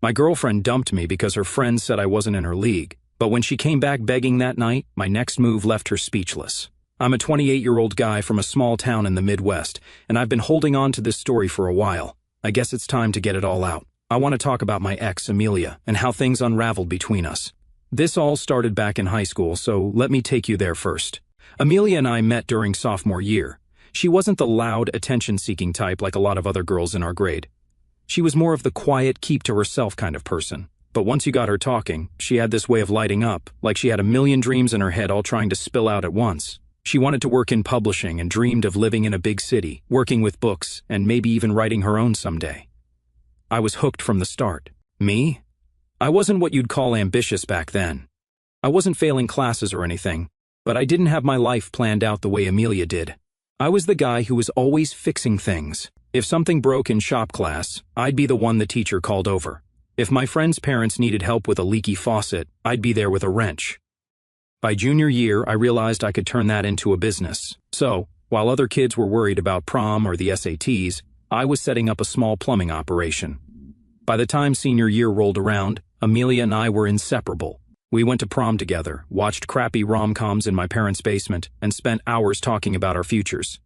My girlfriend dumped me because her friends said I wasn't in her league, but when she came back begging that night, my next move left her speechless. I'm a 28-year-old guy from a small town in the Midwest, and I've been holding on to this story for a while. I guess it's time to get it all out. I want to talk about my ex, Amelia, and how things unraveled between us. This all started back in high school, so let me take you there first. Amelia and I met during sophomore year. She wasn't the loud, attention-seeking type like a lot of other girls in our grade. She was more of the quiet, keep-to-herself kind of person. But once you got her talking, she had this way of lighting up, like she had a million dreams in her head all trying to spill out at once. She wanted to work in publishing and dreamed of living in a big city, working with books, and maybe even writing her own someday. I was hooked from the start. Me? I wasn't what you'd call ambitious back then. I wasn't failing classes or anything, but I didn't have my life planned out the way Amelia did. I was the guy who was always fixing things. If something broke in shop class, I'd be the one the teacher called over. If my friends' parents needed help with a leaky faucet, I'd be there with a wrench. By junior year, I realized I could turn that into a business. So, while other kids were worried about prom or the SATs, I was setting up a small plumbing operation. By the time senior year rolled around, Amelia and I were inseparable. We went to prom together, watched crappy rom-coms in my parents' basement, and spent hours talking about our futures.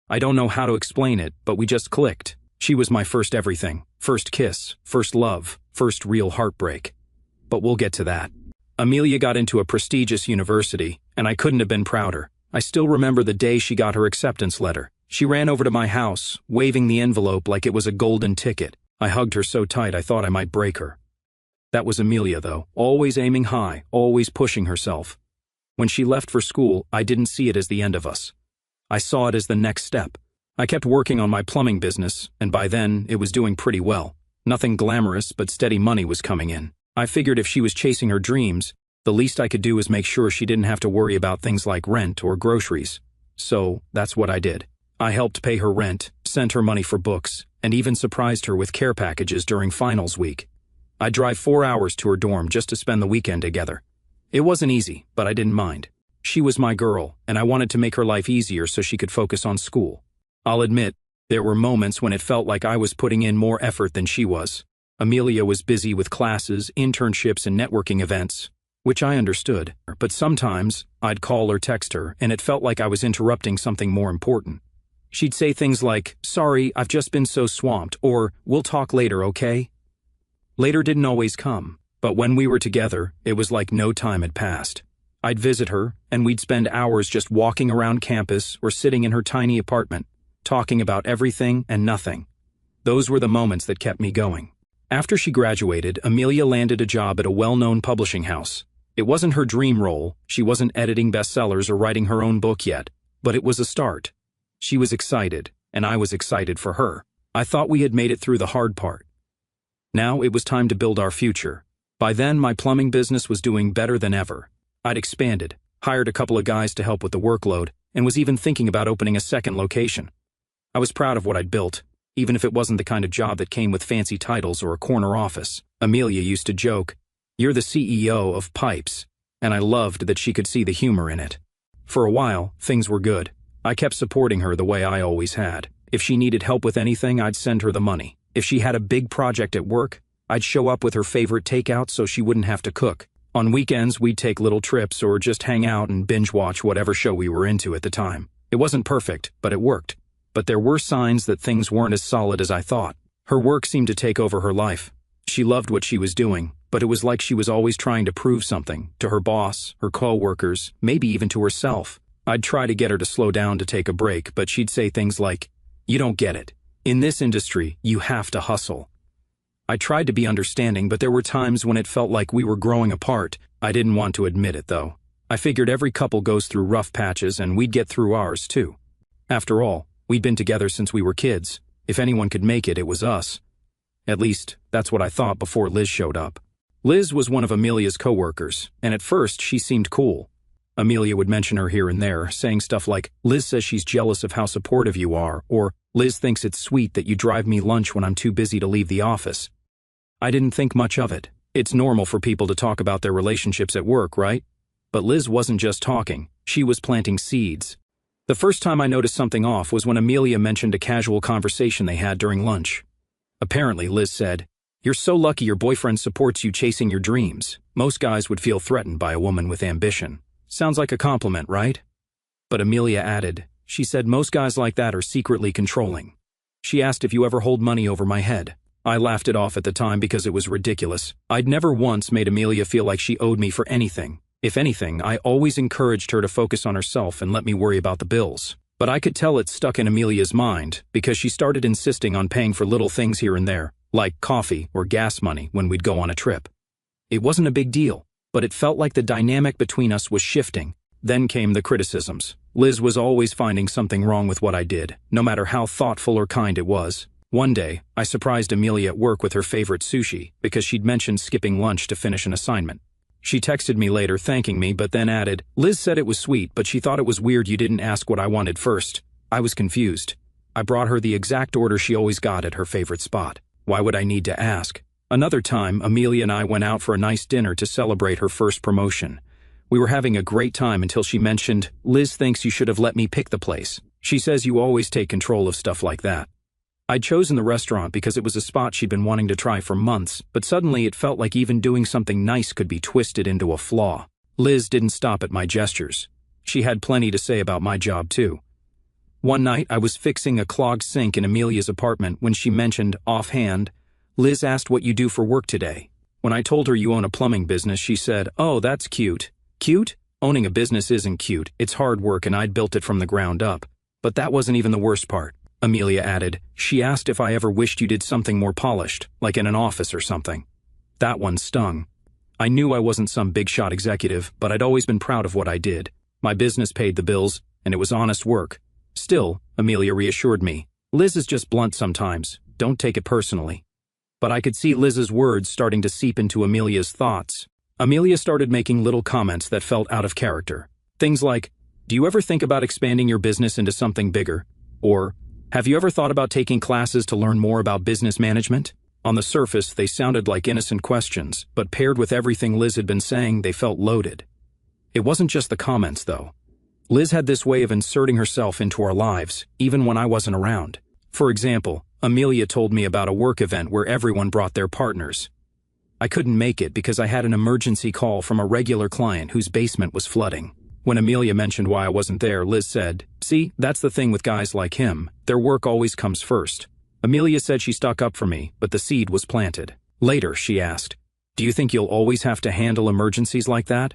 I don't know how to explain it, but we just clicked. She was my first everything, first kiss, first love, first real heartbreak. But we'll get to that. Amelia got into a prestigious university, and I couldn't have been prouder. I still remember the day she got her acceptance letter. She ran over to my house, waving the envelope like it was a golden ticket. I hugged her so tight I thought I might break her. That was Amelia, though, always aiming high, always pushing herself. When she left for school, I didn't see it as the end of us. I saw it as the next step. I kept working on my plumbing business, and by then, it was doing pretty well. Nothing glamorous, but steady money was coming in. I figured if she was chasing her dreams, the least I could do was make sure she didn't have to worry about things like rent or groceries. So, that's what I did. I helped pay her rent, sent her money for books, and even surprised her with care packages during finals week. I'd drive 4 hours to her dorm just to spend the weekend together. It wasn't easy, but I didn't mind. She was my girl, and I wanted to make her life easier so she could focus on school. I'll admit, there were moments when it felt like I was putting in more effort than she was. Amelia was busy with classes, internships, and networking events, which I understood, but sometimes I'd call or text her, and it felt like I was interrupting something more important. She'd say things like, "Sorry, I've just been so swamped," or "We'll talk later, okay?" Later didn't always come, but when we were together, it was like no time had passed. I'd visit her, and we'd spend hours just walking around campus or sitting in her tiny apartment, talking about everything and nothing. Those were the moments that kept me going. After she graduated, Amelia landed a job at a well-known publishing house. It wasn't her dream role, she wasn't editing bestsellers or writing her own book yet, but it was a start. She was excited, and I was excited for her. I thought we had made it through the hard part. Now it was time to build our future. By then, my plumbing business was doing better than ever. I'd expanded, hired a couple of guys to help with the workload, and was even thinking about opening a second location. I was proud of what I'd built, even if it wasn't the kind of job that came with fancy titles or a corner office. Amelia used to joke, "You're the CEO of pipes," and I loved that she could see the humor in it. For a while, things were good. I kept supporting her the way I always had. If she needed help with anything, I'd send her the money. If she had a big project at work, I'd show up with her favorite takeout so she wouldn't have to cook. On weekends, we'd take little trips or just hang out and binge-watch whatever show we were into at the time. It wasn't perfect, but it worked. But there were signs that things weren't as solid as I thought. Her work seemed to take over her life. She loved what she was doing, but it was like she was always trying to prove something to her boss, her co-workers, maybe even to herself. I'd try to get her to slow down to take a break, but she'd say things like, "You don't get it. In this industry, you have to hustle." I tried to be understanding, but there were times when it felt like we were growing apart. I didn't want to admit it, though. I figured every couple goes through rough patches, and we'd get through ours, too. After all, we'd been together since we were kids. If anyone could make it, it was us. At least, that's what I thought before Liz showed up. Liz was one of Amelia's coworkers, and at first, she seemed cool. Amelia would mention her here and there, saying stuff like, "Liz says she's jealous of how supportive you are," or "Liz thinks it's sweet that you drive me lunch when I'm too busy to leave the office." I didn't think much of it. It's normal for people to talk about their relationships at work, right? But Liz wasn't just talking, she was planting seeds. The first time I noticed something off was when Amelia mentioned a casual conversation they had during lunch. Apparently, Liz said, You're so lucky your boyfriend supports you chasing your dreams. Most guys would feel threatened by a woman with ambition. Sounds like a compliment, right? But Amelia added, she said most guys like that are secretly controlling. She asked if you ever hold money over my head. I laughed it off at the time because it was ridiculous. I'd never once made Amelia feel like she owed me for anything. If anything, I always encouraged her to focus on herself and let me worry about the bills. But I could tell it stuck in Amelia's mind because she started insisting on paying for little things here and there, like coffee or gas money when we'd go on a trip. It wasn't a big deal, but it felt like the dynamic between us was shifting. Then came the criticisms. Liz was always finding something wrong with what I did, no matter how thoughtful or kind it was. One day, I surprised Amelia at work with her favorite sushi because she'd mentioned skipping lunch to finish an assignment. She texted me later thanking me but then added, Liz said it was sweet but she thought it was weird you didn't ask what I wanted first. I was confused. I brought her the exact order she always got at her favorite spot. Why would I need to ask? Another time, Amelia and I went out for a nice dinner to celebrate her first promotion. We were having a great time until she mentioned, Liz thinks you should have let me pick the place. She says you always take control of stuff like that. I'd chosen the restaurant because it was a spot she'd been wanting to try for months, but suddenly it felt like even doing something nice could be twisted into a flaw. Liz didn't stop at my gestures. She had plenty to say about my job too. One night I was fixing a clogged sink in Amelia's apartment when she mentioned, offhand, Liz asked what you do for work today. When I told her you own a plumbing business, she said, oh, that's cute. Cute? Owning a business isn't cute, it's hard work and I'd built it from the ground up. But that wasn't even the worst part. Amelia added, she asked if I ever wished you did something more polished, like in an office or something. That one stung. I knew I wasn't some big shot executive, but I'd always been proud of what I did. My business paid the bills, and it was honest work. Still, Amelia reassured me, Liz is just blunt sometimes, don't take it personally. But I could see Liz's words starting to seep into Amelia's thoughts. Amelia started making little comments that felt out of character. Things like, do you ever think about expanding your business into something bigger? Or, have you ever thought about taking classes to learn more about business management? On the surface, they sounded like innocent questions, but paired with everything Liz had been saying, they felt loaded. It wasn't just the comments, though. Liz had this way of inserting herself into our lives, even when I wasn't around. For example, Amelia told me about a work event where everyone brought their partners. I couldn't make it because I had an emergency call from a regular client whose basement was flooding. When Amelia mentioned why I wasn't there, Liz said, see, that's the thing with guys like him. Their work always comes first. Amelia said she stuck up for me, but the seed was planted. Later, she asked, do you think you'll always have to handle emergencies like that?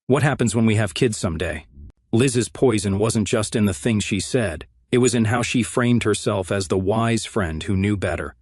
What happens when we have kids someday? Liz's poison wasn't just in the things she said. It was in how she framed herself as the wise friend who knew better.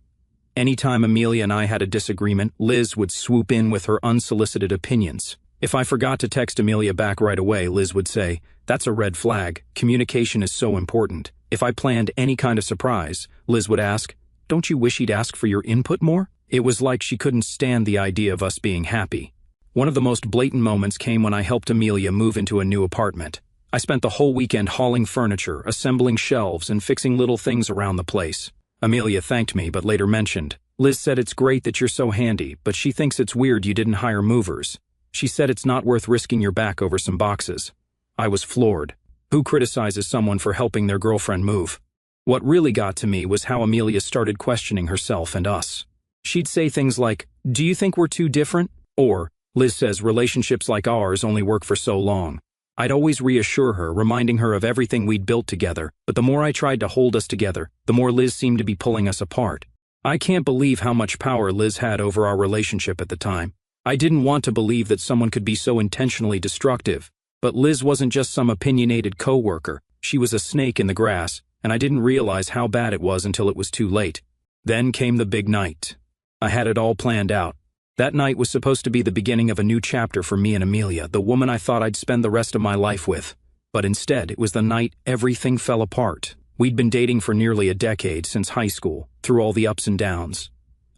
Anytime Amelia and I had a disagreement, Liz would swoop in with her unsolicited opinions. If I forgot to text Amelia back right away, Liz would say, that's a red flag. Communication is so important. If I planned any kind of surprise, Liz would ask, don't you wish he'd ask for your input more? It was like she couldn't stand the idea of us being happy. One of the most blatant moments came when I helped Amelia move into a new apartment. I spent the whole weekend hauling furniture, assembling shelves, and fixing little things around the place. Amelia thanked me but later mentioned, Liz said it's great that you're so handy, but she thinks it's weird you didn't hire movers. She said it's not worth risking your back over some boxes. I was floored. Who criticizes someone for helping their girlfriend move? What really got to me was how Amelia started questioning herself and us. She'd say things like, do you think we're too different? Or, Liz says relationships like ours only work for so long. I'd always reassure her, reminding her of everything we'd built together, but the more I tried to hold us together, the more Liz seemed to be pulling us apart. I can't believe how much power Liz had over our relationship at the time. I didn't want to believe that someone could be so intentionally destructive. But Liz wasn't just some opinionated coworker. She was a snake in the grass, and I didn't realize how bad it was until it was too late. Then came the big night. I had it all planned out. That night was supposed to be the beginning of a new chapter for me and Amelia, the woman I thought I'd spend the rest of my life with. But instead, it was the night everything fell apart. We'd been dating for nearly a decade, since high school, through all the ups and downs.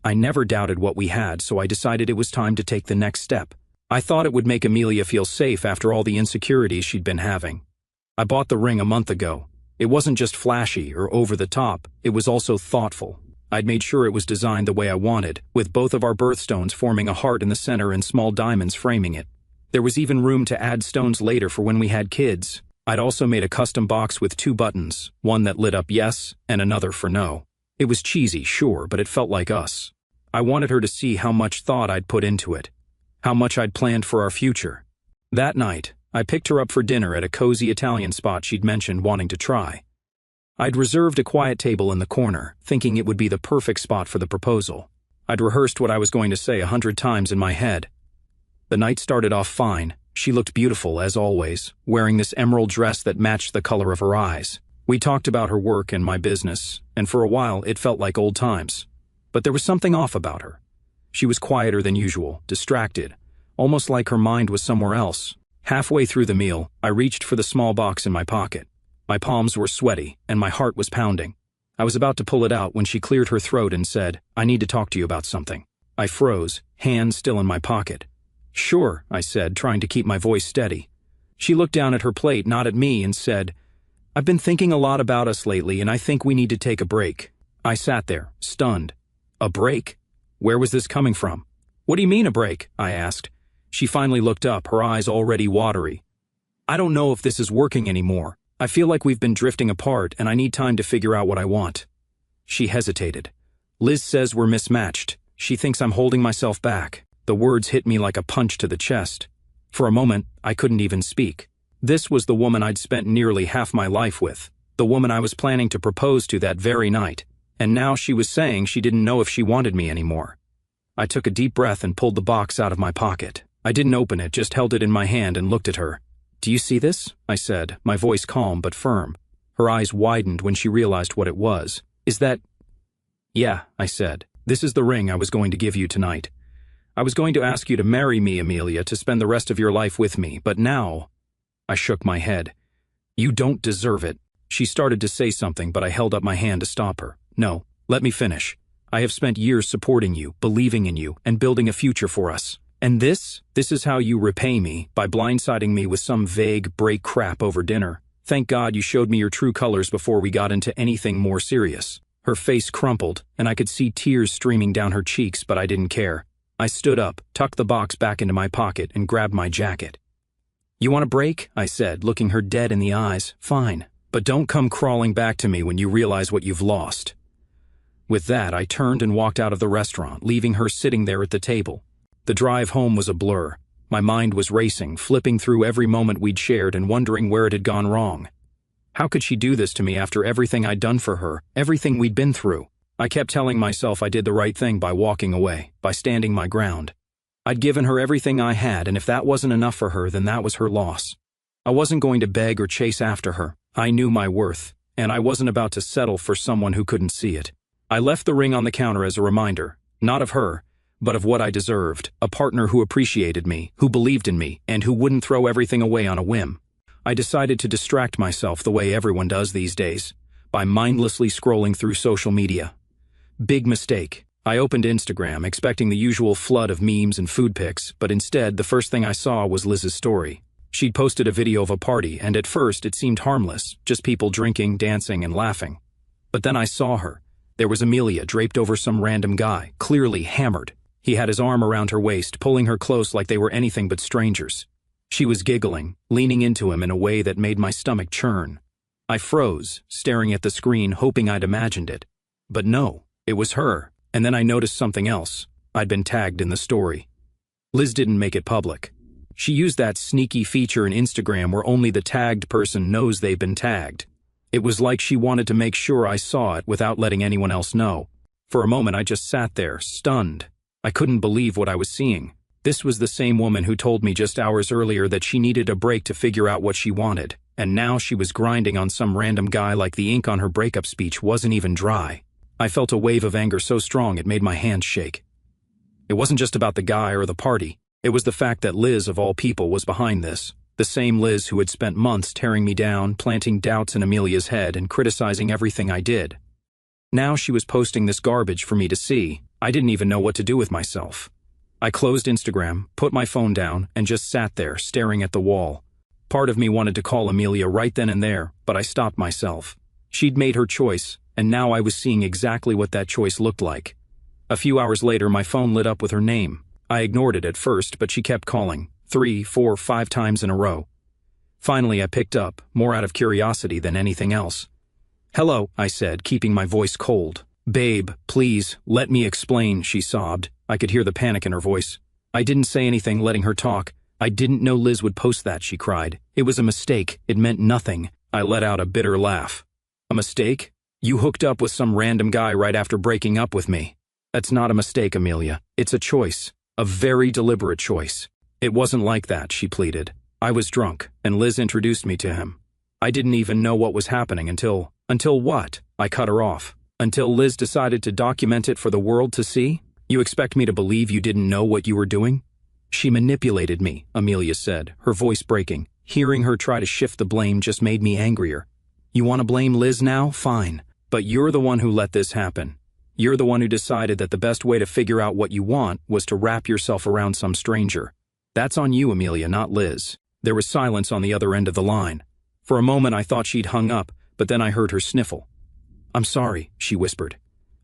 I never doubted what we had, so I decided it was time to take the next step. I thought it would make Amelia feel safe after all the insecurities she'd been having. I bought the ring a month ago. It wasn't just flashy or over the top, it was also thoughtful. I'd made sure it was designed the way I wanted, with both of our birthstones forming a heart in the center and small diamonds framing it. There was even room to add stones later for when we had kids. I'd also made a custom box with 2 buttons, one that lit up yes and another for no. It was cheesy, sure, but it felt like us. I wanted her to see how much thought I'd put into it, how much I'd planned for our future. That night, I picked her up for dinner at a cozy Italian spot she'd mentioned wanting to try. I'd reserved a quiet table in the corner, thinking it would be the perfect spot for the proposal. I'd rehearsed what I was going to say 100 times in my head. The night started off fine. She looked beautiful, as always, wearing this emerald dress that matched the color of her eyes. We talked about her work and my business, and for a while it felt like old times. But there was something off about her. She was quieter than usual, distracted, almost like her mind was somewhere else. Halfway through the meal, I reached for the small box in my pocket. My palms were sweaty, and my heart was pounding. I was about to pull it out when she cleared her throat and said, "I need to talk to you about something." I froze, hands still in my pocket. "Sure," I said, trying to keep my voice steady. She looked down at her plate, not at me, and said, "I've been thinking a lot about us lately, and I think we need to take a break." I sat there, stunned. A break? Where was this coming from? "What do you mean a break?" I asked. She finally looked up, her eyes already watery. "I don't know if this is working anymore. I feel like we've been drifting apart, and I need time to figure out what I want." She hesitated. "Liz says we're mismatched. She thinks I'm holding myself back." The words hit me like a punch to the chest. For a moment, I couldn't even speak. This was the woman I'd spent nearly half my life with, the woman I was planning to propose to that very night, and now she was saying she didn't know if she wanted me anymore. I took a deep breath and pulled the box out of my pocket. I didn't open it, just held it in my hand and looked at her. "Do you see this?" I said, my voice calm but firm. Her eyes widened when she realized what it was. "Is that—" "Yeah," I said. "This is the ring I was going to give you tonight. I was going to ask you to marry me, Amelia, to spend the rest of your life with me, but now—" I shook my head. "You don't deserve it." She started to say something, but I held up my hand to stop her. "No, let me finish. I have spent years supporting you, believing in you, and building a future for us. And this is how you repay me, by blindsiding me with some vague break crap over dinner. Thank God you showed me your true colors before we got into anything more serious." Her face crumpled, and I could see tears streaming down her cheeks, but I didn't care. I stood up, tucked the box back into my pocket, and grabbed my jacket. "You want a break?" I said, looking her dead in the eyes. "Fine. But don't come crawling back to me when you realize what you've lost." With that, I turned and walked out of the restaurant, leaving her sitting there at the table. The drive home was a blur. My mind was racing, flipping through every moment we'd shared and wondering where it had gone wrong. How could she do this to me after everything I'd done for her, everything we'd been through? I kept telling myself I did the right thing by walking away, by standing my ground. I'd given her everything I had, and if that wasn't enough for her, then that was her loss. I wasn't going to beg or chase after her. I knew my worth, and I wasn't about to settle for someone who couldn't see it. I left the ring on the counter as a reminder, not of her, but of what I deserved, a partner who appreciated me, who believed in me, and who wouldn't throw everything away on a whim. I decided to distract myself the way everyone does these days, by mindlessly scrolling through social media. Big mistake. I opened Instagram, expecting the usual flood of memes and food pics, but instead, the first thing I saw was Liz's story. She'd posted a video of a party, and at first it seemed harmless, just people drinking, dancing, and laughing. But then I saw her. There was Amelia draped over some random guy, clearly hammered. He had his arm around her waist, pulling her close like they were anything but strangers. She was giggling, leaning into him in a way that made my stomach churn. I froze, staring at the screen, hoping I'd imagined it. But no, it was her. And then I noticed something else. I'd been tagged in the story. Liz didn't make it public. She used that sneaky feature in Instagram where only the tagged person knows they've been tagged. It was like she wanted to make sure I saw it without letting anyone else know. For a moment I just sat there, stunned. I couldn't believe what I was seeing. This was the same woman who told me just hours earlier that she needed a break to figure out what she wanted, and now she was grinding on some random guy like the ink on her breakup speech wasn't even dry. I felt a wave of anger so strong it made my hands shake. It wasn't just about the guy or the party. It was the fact that Liz, of all people, was behind this. The same Liz who had spent months tearing me down, planting doubts in Amelia's head, and criticizing everything I did. Now she was posting this garbage for me to see. I didn't even know what to do with myself. I closed Instagram, put my phone down, and just sat there, staring at the wall. Part of me wanted to call Amelia right then and there, but I stopped myself. She'd made her choice, and now I was seeing exactly what that choice looked like. A few hours later, my phone lit up with her name. I ignored it at first, but she kept calling, 3, 4, 5 times in a row. Finally, I picked up, more out of curiosity than anything else. "Hello," I said, keeping my voice cold. "Babe, please, let me explain," she sobbed. I could hear the panic in her voice. I didn't say anything, letting her talk. "I didn't know Liz would post that," she cried. "It was a mistake. It meant nothing." I let out a bitter laugh. "A mistake? You hooked up with some random guy right after breaking up with me." "That's not a mistake, Amelia. It's a choice. A very deliberate choice." "It wasn't like that," she pleaded. "I was drunk, and Liz introduced me to him. I didn't even know what was happening until what?" I cut her off. "Until Liz decided to document it for the world to see? You expect me to believe you didn't know what you were doing?" "She manipulated me," Amelia said, her voice breaking. Hearing her try to shift the blame just made me angrier. "You want to blame Liz now? Fine. But you're the one who let this happen. You're the one who decided that the best way to figure out what you want was to wrap yourself around some stranger. That's on you, Amelia, not Liz." There was silence on the other end of the line. For a moment I thought she'd hung up, but then I heard her sniffle. "I'm sorry," she whispered.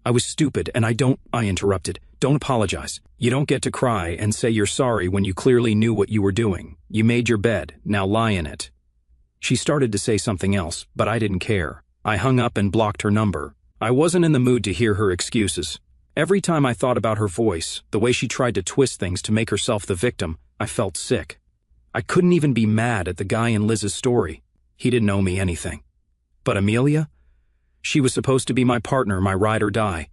"I was stupid, and I interrupted. "Don't apologize. You don't get to cry and say you're sorry when you clearly knew what you were doing. You made your bed, now lie in it." She started to say something else, but I didn't care. I hung up and blocked her number. I wasn't in the mood to hear her excuses. Every time I thought about her voice, the way she tried to twist things to make herself the victim, I felt sick. I couldn't even be mad at the guy in Liz's story. He didn't owe me anything. But Amelia? She was supposed to be my partner, my ride or die.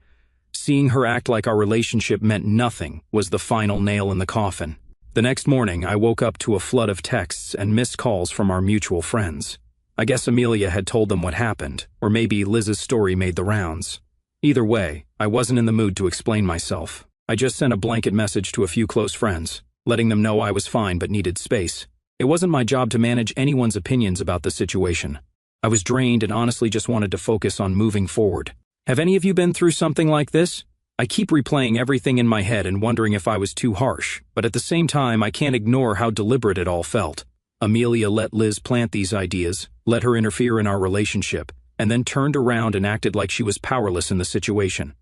Seeing her act like our relationship meant nothing was the final nail in the coffin. The next morning, I woke up to a flood of texts and missed calls from our mutual friends. I guess Amelia had told them what happened, or maybe Liz's story made the rounds. Either way, I wasn't in the mood to explain myself. I just sent a blanket message to a few close friends, letting them know I was fine but needed space. It wasn't my job to manage anyone's opinions about the situation. I was drained and honestly just wanted to focus on moving forward. Have any of you been through something like this? I keep replaying everything in my head and wondering if I was too harsh, but at the same time I can't ignore how deliberate it all felt. Amelia let Liz plant these ideas, let her interfere in our relationship, and then turned around and acted like she was powerless in the situation.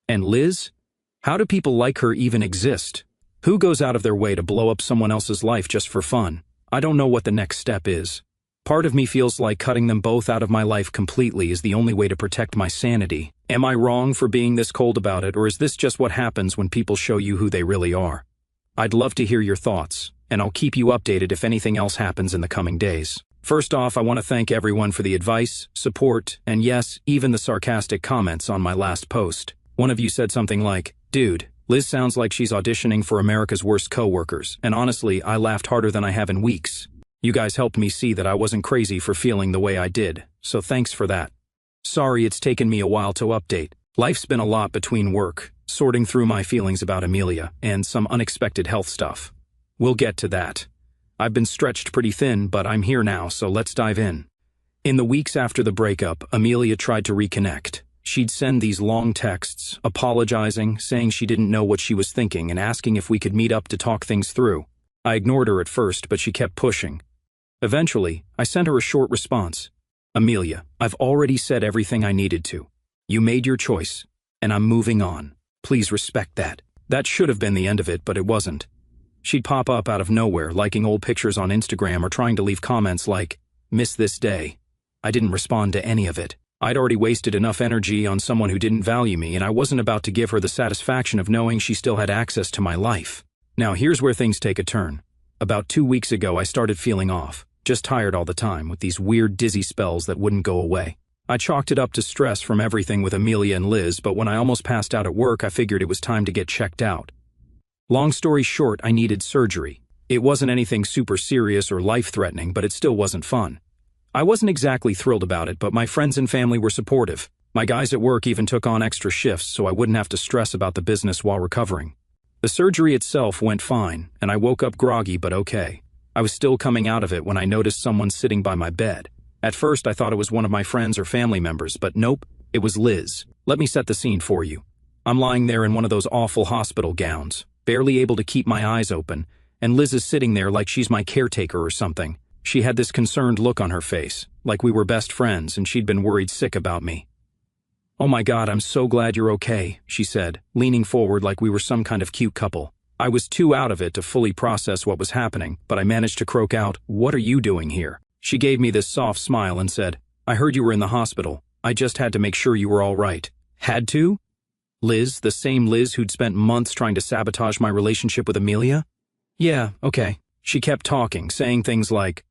And Liz? How do people like her even exist? Who goes out of their way to blow up someone else's life just for fun? I don't know what the next step is. Part of me feels like cutting them both out of my life completely is the only way to protect my sanity. Am I wrong for being this cold about it, or is this just what happens when people show you who they really are? I'd love to hear your thoughts, and I'll keep you updated if anything else happens in the coming days. First off, I want to thank everyone for the advice, support, and yes, even the sarcastic comments on my last post. One of you said something like, "Dude, Liz sounds like she's auditioning for America's Worst Coworkers," and honestly, I laughed harder than I have in weeks. You guys helped me see that I wasn't crazy for feeling the way I did, so thanks for that. Sorry it's taken me a while to update. Life's been a lot between work, sorting through my feelings about Amelia, and some unexpected health stuff. We'll get to that. I've been stretched pretty thin, but I'm here now, so let's dive in. In the weeks after the breakup, Amelia tried to reconnect. She'd send these long texts, apologizing, saying she didn't know what she was thinking, and asking if we could meet up to talk things through. I ignored her at first, but she kept pushing. Eventually, I sent her a short response. "Amelia, I've already said everything I needed to. You made your choice, and I'm moving on. Please respect that." That should have been the end of it, but it wasn't. She'd pop up out of nowhere, liking old pictures on Instagram or trying to leave comments like, "Miss this day." I didn't respond to any of it. I'd already wasted enough energy on someone who didn't value me, and I wasn't about to give her the satisfaction of knowing she still had access to my life. Now here's where things take a turn. About 2 weeks ago, I started feeling off. Just tired all the time, with these weird dizzy spells that wouldn't go away. I chalked it up to stress from everything with Amelia and Liz, but when I almost passed out at work, I figured it was time to get checked out. Long story short, I needed surgery. It wasn't anything super serious or life-threatening, but it still wasn't fun. I wasn't exactly thrilled about it, but my friends and family were supportive. My guys at work even took on extra shifts so I wouldn't have to stress about the business while recovering. The surgery itself went fine, and I woke up groggy but okay. I was still coming out of it when I noticed someone sitting by my bed. At first, I thought it was one of my friends or family members, but nope, it was Liz. Let me set the scene for you. I'm lying there in one of those awful hospital gowns, barely able to keep my eyes open, and Liz is sitting there like she's my caretaker or something. She had this concerned look on her face, like we were best friends and she'd been worried sick about me. "Oh my God, I'm so glad you're okay," she said, leaning forward like we were some kind of cute couple. I was too out of it to fully process what was happening, but I managed to croak out, "What are you doing here?" She gave me this soft smile and said, "I heard you were in the hospital. I just had to make sure you were all right." Had to? Liz, the same Liz who'd spent months trying to sabotage my relationship with Amelia? Yeah, okay. She kept talking, saying things like,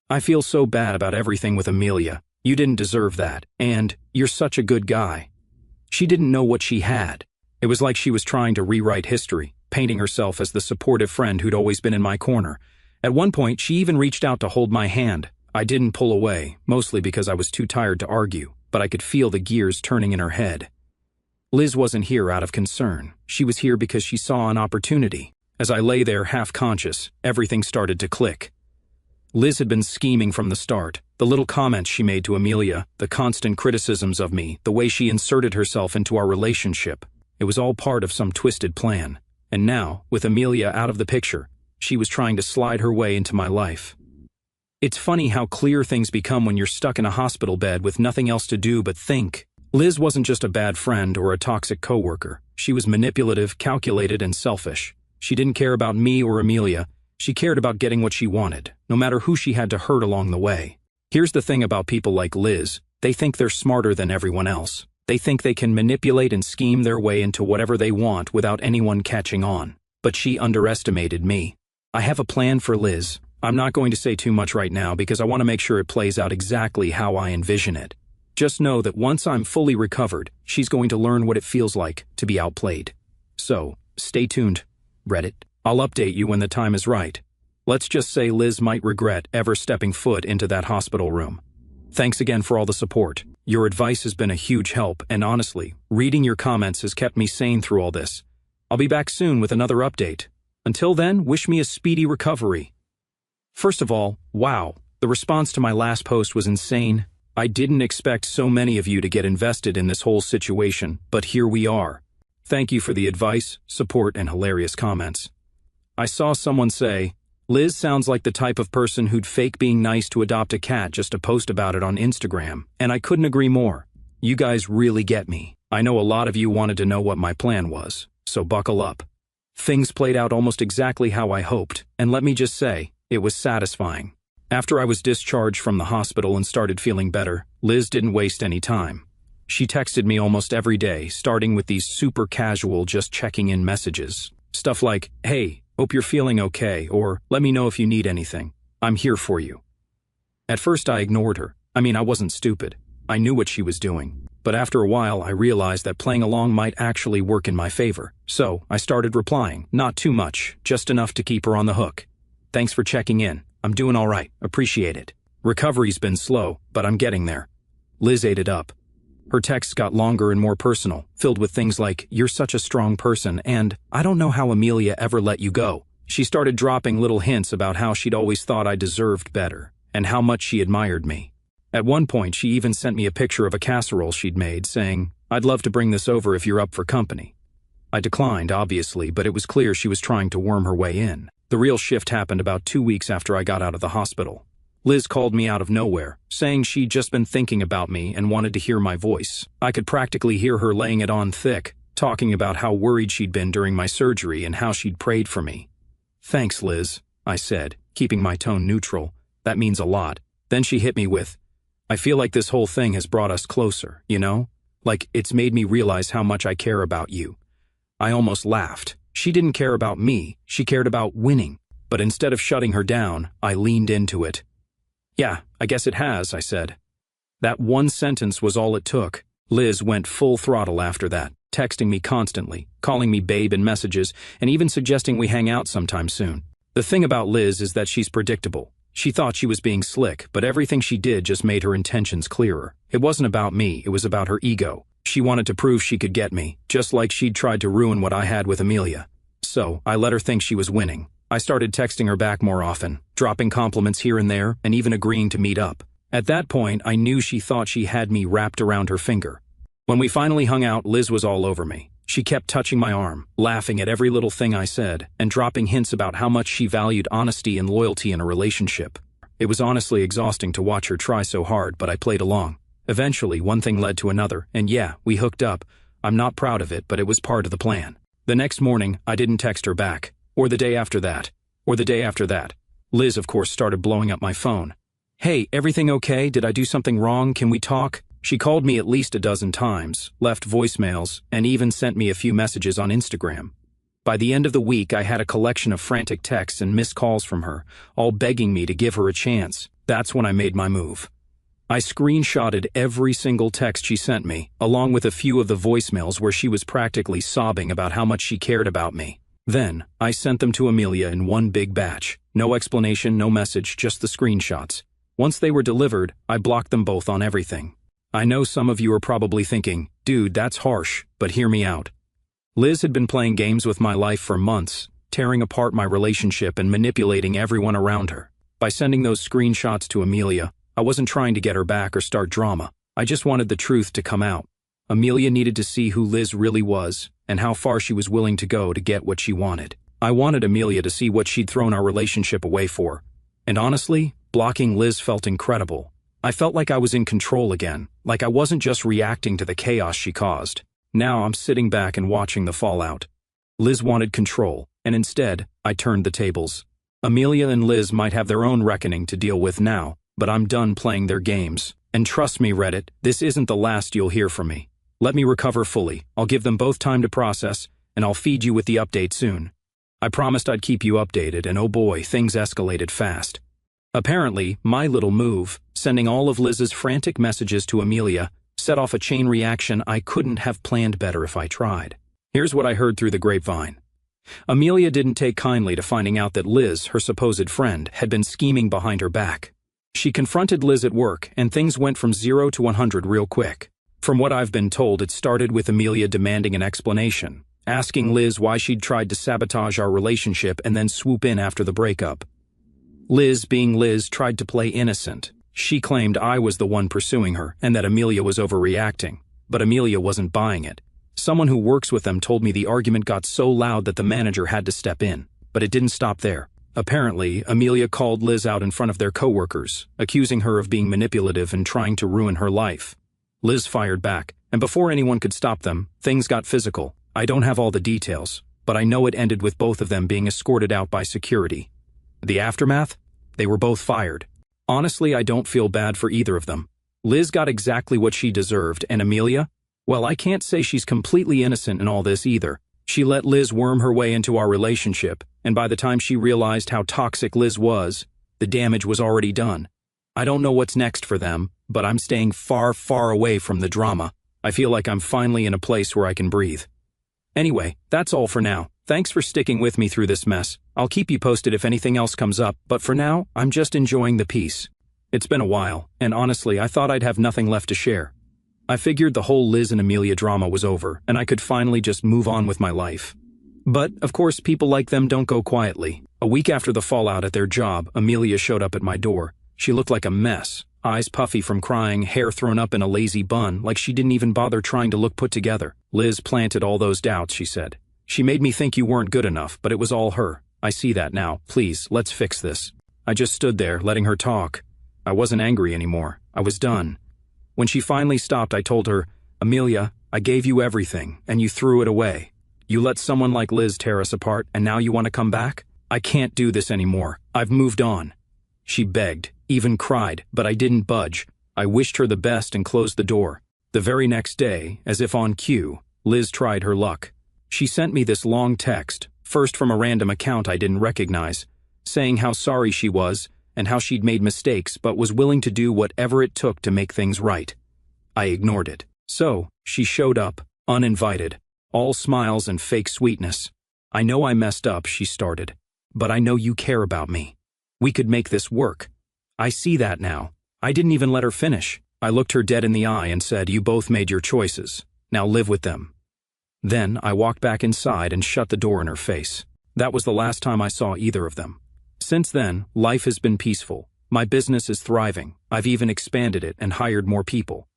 I feel so bad about everything with Amelia. You didn't deserve that. And, you're such a good guy. She didn't know what she had. It was like she was trying to rewrite history, painting herself as the supportive friend who'd always been in my corner. At one point, she even reached out to hold my hand. I didn't pull away, mostly because I was too tired to argue, but I could feel the gears turning in her head. Liz wasn't here out of concern. She was here because she saw an opportunity. As I lay there half-conscious, everything started to click. Liz had been scheming from the start. The little comments she made to Amelia, the constant criticisms of me, the way she inserted herself into our relationship. It was all part of some twisted plan. And now, with Amelia out of the picture, she was trying to slide her way into my life. It's funny how clear things become when you're stuck in a hospital bed with nothing else to do but think. Liz wasn't just a bad friend or a toxic coworker. She was manipulative, calculated, and selfish. She didn't care about me or Amelia. She cared about getting what she wanted, no matter who she had to hurt along the way. Here's the thing about people like Liz. They think they're smarter than everyone else. They think they can manipulate and scheme their way into whatever they want without anyone catching on. But she underestimated me. I have a plan for Liz. I'm not going to say too much right now because I want to make sure it plays out exactly how I envision it. Just know that once I'm fully recovered, she's going to learn what it feels like to be outplayed. So, stay tuned, Reddit. I'll update you when the time is right. Let's just say Liz might regret ever stepping foot into that hospital room. Thanks again for all the support. Your advice has been a huge help, and honestly, reading your comments has kept me sane through all this. I'll be back soon with another update. Until then, wish me a speedy recovery. First of all, wow, the response to my last post was insane. I didn't expect so many of you to get invested in this whole situation, but here we are. Thank you for the advice, support, and hilarious comments. I saw someone say, Liz sounds like the type of person who'd fake being nice to adopt a cat just to post about it on Instagram, and I couldn't agree more. You guys really get me. I know a lot of you wanted to know what my plan was, so buckle up. Things played out almost exactly how I hoped, and let me just say, it was satisfying. After I was discharged from the hospital and started feeling better, Liz didn't waste any time. She texted me almost every day, starting with these super casual just checking in messages. Stuff like, hey, hope you're feeling okay, or let me know if you need anything. I'm here for you. At first I ignored her. I wasn't stupid. I knew what she was doing. But after a while I realized that playing along might actually work in my favor. So I started replying, not too much, just enough to keep her on the hook. Thanks for checking in. I'm doing all right. Appreciate it. Recovery's been slow, but I'm getting there. Liz ate it up. Her texts got longer and more personal, filled with things like, you're such a strong person, and I don't know how Amelia ever let you go. She started dropping little hints about how she'd always thought I deserved better, and how much she admired me. At one point, she even sent me a picture of a casserole she'd made, saying, I'd love to bring this over if you're up for company. I declined, obviously, but it was clear she was trying to worm her way in. The real shift happened about 2 weeks after I got out of the hospital. Liz called me out of nowhere, saying she'd just been thinking about me and wanted to hear my voice. I could practically hear her laying it on thick, talking about how worried she'd been during my surgery and how she'd prayed for me. Thanks, Liz, I said, keeping my tone neutral. That means a lot. Then she hit me with, I feel like this whole thing has brought us closer, you know? Like, it's made me realize how much I care about you. I almost laughed. She didn't care about me, she cared about winning. But instead of shutting her down, I leaned into it. Yeah, I guess it has, I said. That one sentence was all it took. Liz went full throttle after that, texting me constantly, calling me babe in messages, and even suggesting we hang out sometime soon. The thing about Liz is that she's predictable. She thought she was being slick, but everything she did just made her intentions clearer. It wasn't about me, it was about her ego. She wanted to prove she could get me, just like she'd tried to ruin what I had with Amelia. So, I let her think she was winning. I started texting her back more often, dropping compliments here and there, and even agreeing to meet up. At that point, I knew she thought she had me wrapped around her finger. When we finally hung out, Liz was all over me. She kept touching my arm, laughing at every little thing I said, and dropping hints about how much she valued honesty and loyalty in a relationship. It was honestly exhausting to watch her try so hard, but I played along. Eventually, one thing led to another, and yeah, we hooked up. I'm not proud of it, but it was part of the plan. The next morning, I didn't text her back. Or the day after that. Or the day after that. Liz, of course, started blowing up my phone. Hey, everything okay? Did I do something wrong? Can we talk? She called me at least a dozen times, left voicemails, and even sent me a few messages on Instagram. By the end of the week, I had a collection of frantic texts and missed calls from her, all begging me to give her a chance. That's when I made my move. I screenshotted every single text she sent me, along with a few of the voicemails where she was practically sobbing about how much she cared about me. Then, I sent them to Amelia in one big batch. No explanation, no message, just the screenshots. Once they were delivered, I blocked them both on everything. I know some of you are probably thinking, dude, that's harsh, but hear me out. Liz had been playing games with my life for months, tearing apart my relationship and manipulating everyone around her. By sending those screenshots to Amelia, I wasn't trying to get her back or start drama. I just wanted the truth to come out. Amelia needed to see who Liz really was and how far she was willing to go to get what she wanted. I wanted Amelia to see what she'd thrown our relationship away for. And honestly, blocking Liz felt incredible. I felt like I was in control again, like I wasn't just reacting to the chaos she caused. Now I'm sitting back and watching the fallout. Liz wanted control, and instead, I turned the tables. Amelia and Liz might have their own reckoning to deal with now, but I'm done playing their games. And trust me, Reddit, this isn't the last you'll hear from me. Let me recover fully. I'll give them both time to process, and I'll feed you with the update soon. I promised I'd keep you updated, and oh boy, things escalated fast. Apparently, my little move, sending all of Liz's frantic messages to Amelia, set off a chain reaction I couldn't have planned better if I tried. Here's what I heard through the grapevine. Amelia didn't take kindly to finding out that Liz, her supposed friend, had been scheming behind her back. She confronted Liz at work, and things went from 0 to 100 real quick. From what I've been told, it started with Amelia demanding an explanation, asking Liz why she'd tried to sabotage our relationship and then swoop in after the breakup. Liz, being Liz, tried to play innocent. She claimed I was the one pursuing her and that Amelia was overreacting, but Amelia wasn't buying it. Someone who works with them told me the argument got so loud that the manager had to step in, but it didn't stop there. Apparently, Amelia called Liz out in front of their coworkers, accusing her of being manipulative and trying to ruin her life. Liz fired back, and before anyone could stop them, things got physical. I don't have all the details, but I know it ended with both of them being escorted out by security. The aftermath? They were both fired. Honestly, I don't feel bad for either of them. Liz got exactly what she deserved, and Amelia? Well, I can't say she's completely innocent in all this either. She let Liz worm her way into our relationship, and by the time she realized how toxic Liz was, the damage was already done. I don't know what's next for them, but I'm staying far, far away from the drama. I feel like I'm finally in a place where I can breathe. Anyway, that's all for now. Thanks for sticking with me through this mess. I'll keep you posted if anything else comes up, but for now, I'm just enjoying the peace. It's been a while, and honestly, I thought I'd have nothing left to share. I figured the whole Liz and Amelia drama was over, and I could finally just move on with my life. But, of course, people like them don't go quietly. A week after the fallout at their job, Amelia showed up at my door. She looked like a mess, eyes puffy from crying, hair thrown up in a lazy bun, like she didn't even bother trying to look put together. Liz planted all those doubts, she said. She made me think you weren't good enough, but it was all her. I see that now. Please, let's fix this. I just stood there, letting her talk. I wasn't angry anymore. I was done. When she finally stopped, I told her, Amelia, I gave you everything, and you threw it away. You let someone like Liz tear us apart, and now you want to come back? I can't do this anymore. I've moved on. She begged, even cried, but I didn't budge. I wished her the best and closed the door. The very next day, as if on cue, Liz tried her luck. She sent me this long text, first from a random account I didn't recognize, saying how sorry she was and how she'd made mistakes but was willing to do whatever it took to make things right. I ignored it. So, she showed up, uninvited, all smiles and fake sweetness. I know I messed up, she started, but I know you care about me. We could make this work. I see that now. I didn't even let her finish. I looked her dead in the eye and said, you both made your choices. Now live with them. Then I walked back inside and shut the door in her face. That was the last time I saw either of them. Since then, life has been peaceful. My business is thriving. I've even expanded it and hired more people.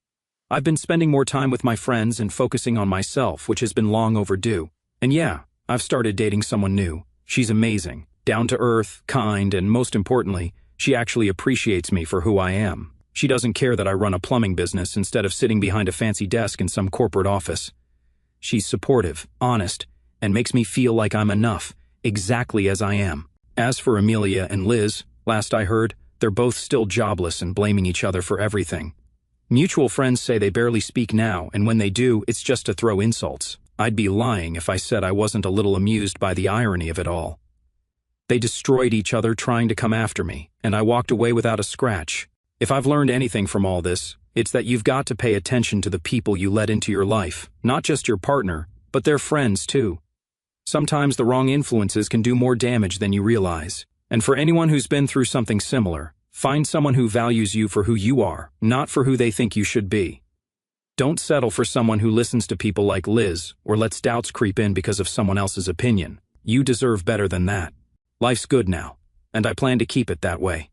I've been spending more time with my friends and focusing on myself, which has been long overdue. And yeah, I've started dating someone new. She's amazing, down to earth, kind, and most importantly, she actually appreciates me for who I am. She doesn't care that I run a plumbing business instead of sitting behind a fancy desk in some corporate office. She's supportive, honest, and makes me feel like I'm enough, exactly as I am. As for Amelia and Liz, last I heard, they're both still jobless and blaming each other for everything. Mutual friends say they barely speak now, and when they do, it's just to throw insults. I'd be lying if I said I wasn't a little amused by the irony of it all. They destroyed each other trying to come after me, and I walked away without a scratch. If I've learned anything from all this, it's that you've got to pay attention to the people you let into your life, not just your partner, but their friends too. Sometimes the wrong influences can do more damage than you realize. And for anyone who's been through something similar, find someone who values you for who you are, not for who they think you should be. Don't settle for someone who listens to people like Liz or lets doubts creep in because of someone else's opinion. You deserve better than that. Life's good now, and I plan to keep it that way.